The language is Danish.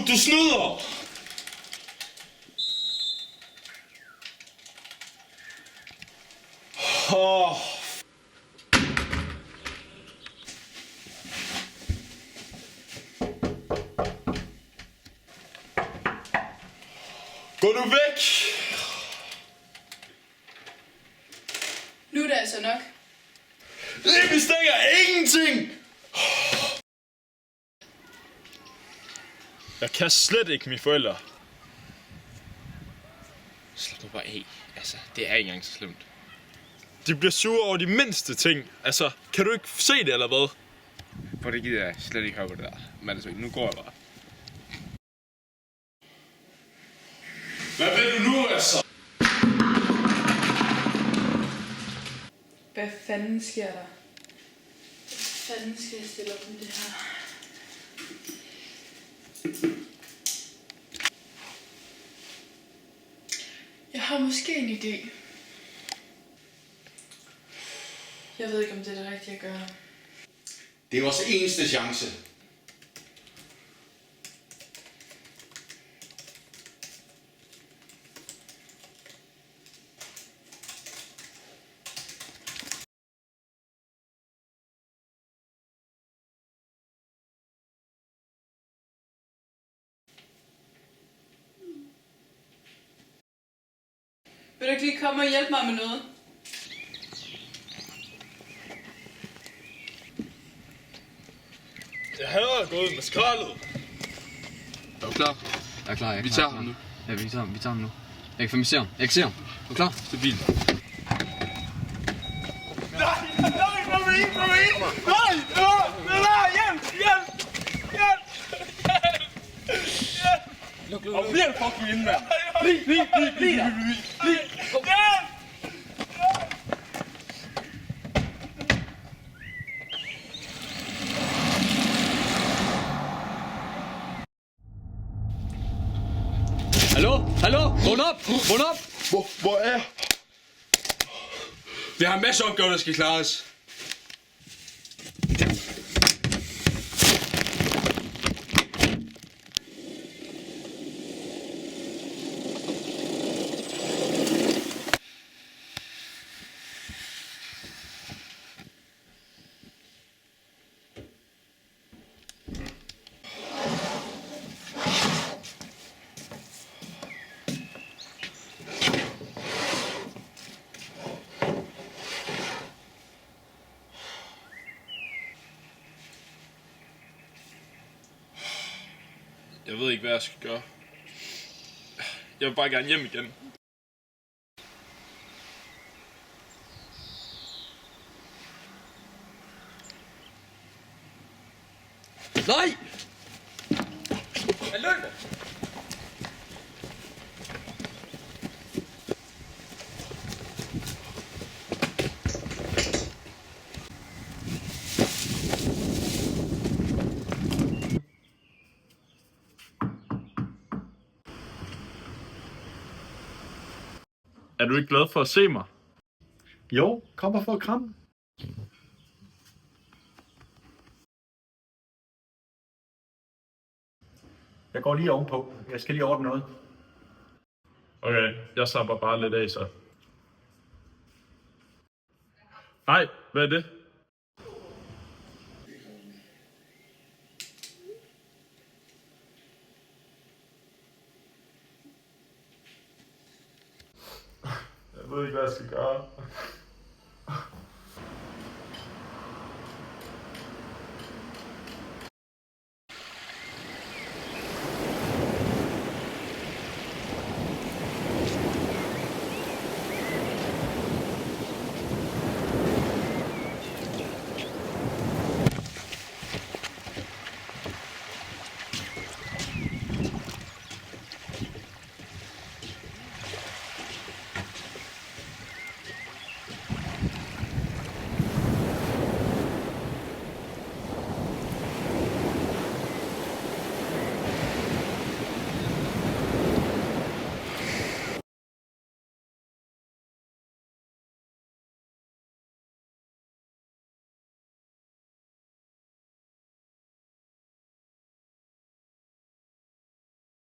Du snyder! Oh. Gå nu væk! Nu er det altså nok. Det bestikker ingenting! Jeg kan slet ikke mine forældre. Slap nu bare af. Altså, det er ikke engang så slemt. De bliver sure over de mindste ting. Altså, kan du ikke se det eller hvad? For det gider jeg slet ikke høre på det der. Men altså, nu går jeg bare. Hvad vil du nu, altså? Hvad fanden sker der? Hvad fanden skal jeg stille op med det her? Jeg har måske en idé. Jeg ved ikke, om det er det rigtige at gøre. Det er vores eneste chance. Vil du ikke lige komme og hjælpe mig med noget? Jeg hader gået med skraldet. Er du klar? Jeg er klar, jeg er Vi klar. tager ham nu. Ja, vi tager ham nu. Jeg kan se ham. Jeg kan se ham. Er du klar? Stabil. Nej, kom ind! Nej, hjælp! Og bliver det fucking inde, mand! Bliv der! Hallo? Vågn op! Hvor er jeg? Vi har en masse opgaver, der skal klares. Jeg ved ikke, hvad jeg skal gøre. Jeg vil bare gerne hjem igen. Nej! Jeg løber! Er du ikke glad for at se mig? Jo, kom og få et kram. Jeg går lige ovenpå. Jeg skal lige ordne noget. Okay, jeg slapper bare lidt af så. Nej, hvad er det? Jeg ved ikke, hvad jeg skal gøre.